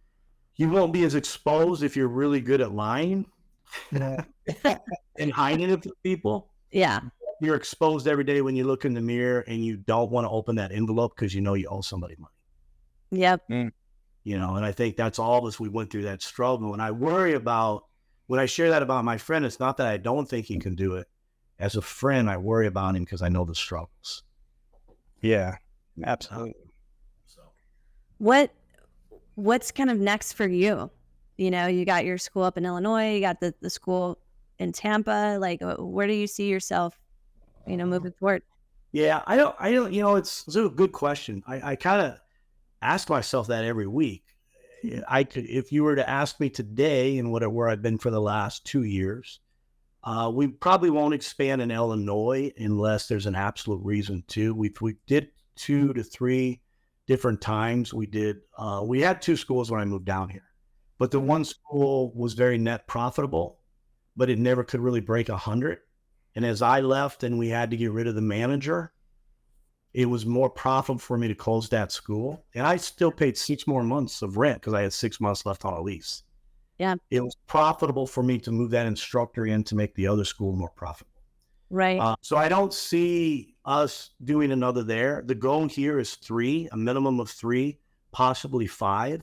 you won't be as exposed if you're really good at lying and hiding it from people. Yeah. You're exposed every day when you look in the mirror and you don't want to open that envelope because you know you owe somebody money. Yep. You know, and I think that's all of us. We went through that struggle. And I worry about, when I share that about my friend, it's not that I don't think he can do it. As a friend, I worry about him because I know the struggles. Yeah. Absolutely. So, what's kind of next for you? You know, you got your school up in Illinois, you got the school in Tampa. Like, where do you see yourself, you know, moving forward? Yeah, I don't, you know, it's a good question. I kind of ask myself that every week. If you were to ask me today and where I've been for the last 2 years, we probably won't expand in Illinois unless there's an absolute reason to. We did 2 to 3 different times. We had 2 schools when I moved down here, but the one school was very net profitable, but it never could really break 100. And as I left and we had to get rid of the manager, it was more profitable for me to close that school. And I still paid 6 more months of rent because I had 6 months left on a lease. Yeah. It was profitable for me to move that instructor in to make the other school more profitable. Right. So I don't see us doing another there. The goal here is 3, a minimum of 3, possibly 5.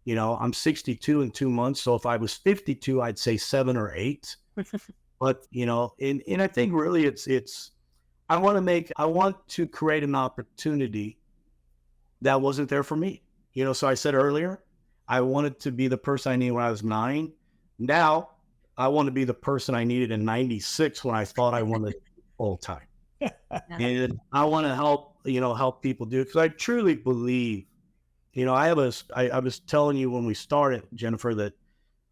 I'm 62 in 2 months. So if I was 52, I'd say 7 or 8. But, and I think really I want to create an opportunity that wasn't there for me. So I said earlier, I wanted to be the person I needed when I was 9. Now I want to be the person I needed in 96 when I thought I wanted full time. And I want to help people do it, because I truly believe, I was telling you when we started, Jennifer, that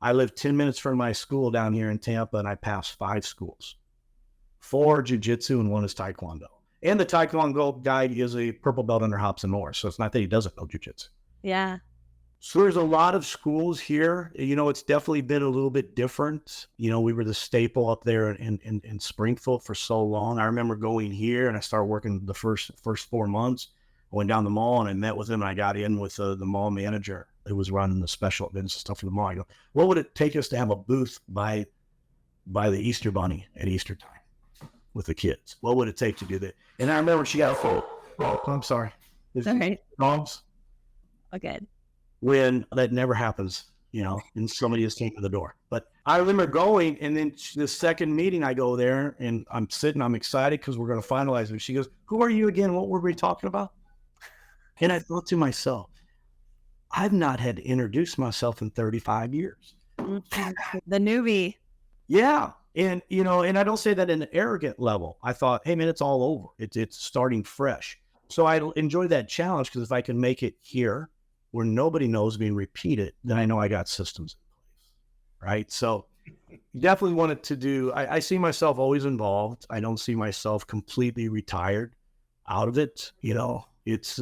I live 10 minutes from my school down here in Tampa, and I passed 5 schools, 4 jiu-jitsu and 1 is taekwondo. And the taekwondo guy is a purple belt under Hobbs and Moore. So it's not that he doesn't know jiu-jitsu. Yeah. So there's a lot of schools here. It's definitely been a little bit different. We were the staple up there in Springfield for so long. I remember going here, and I started working the first 4 months. I went down the mall and I met with him, and I got in with the mall manager who was running the special events and stuff for the mall. I go, what would it take us to have a booth by the Easter Bunny at Easter time with the kids? What would it take to do that? And I remember she got a phone. Oh, I'm sorry. All right. Dogs. Okay. When that never happens, and somebody just came to the door. But I remember going, and then the second meeting I go there, and I'm excited because we're going to finalize it. She goes, who are you again? What were we talking about? And I thought to myself, I've not had to introduce myself in 35 years. The newbie. Yeah. And, and I don't say that in an arrogant level. I thought, hey man, it's all over. It's starting fresh. So I enjoy that challenge, because if I can make it here where nobody knows being repeated, then I know I got systems in place. Right. So definitely wanted to do, I see myself always involved. I don't see myself completely retired out of it. It's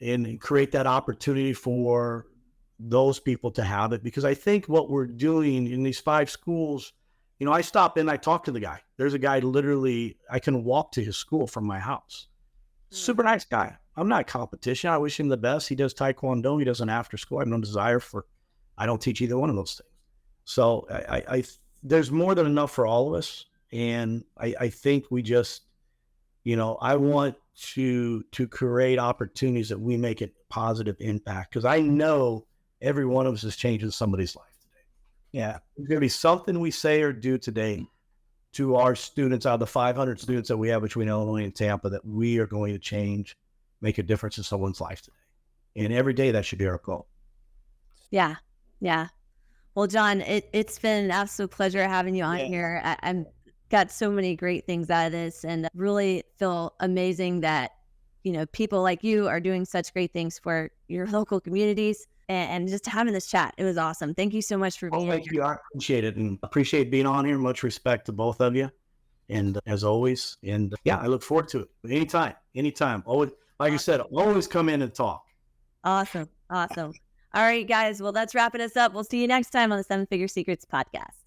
and create that opportunity for those people to have it, because I think what we're doing in these 5 schools, I stop in, I talk to the guy. There's a guy literally, I can walk to his school from my house. Super nice guy. I'm not competition. I wish him the best. He does taekwondo. He does an after school. I have no desire I don't teach either one of those things. So I there's more than enough for all of us. And I think we just, I want to create opportunities that we make a positive impact, because I know every one of us is changing somebody's life today. Yeah. There's going to be something we say or do today to our students, out of the 500 students that we have between Illinois and Tampa, that we are going to change, make a difference in someone's life today. And every day that should be our goal. Yeah. Yeah. Well, John, it's been an absolute pleasure having you on here. I'm got so many great things out of this, and really feel amazing that, people like you are doing such great things for your local communities, and just having this chat. It was awesome. Thank you so much for being here. Thank you. I appreciate it, and appreciate being on here. Much respect to both of you. And as always, and I look forward to it. Anytime. Always, like I said, always come in and talk. Awesome. All right, guys. Well, that's wrapping us up. We'll see you next time on the 7 Figure Secrets podcast.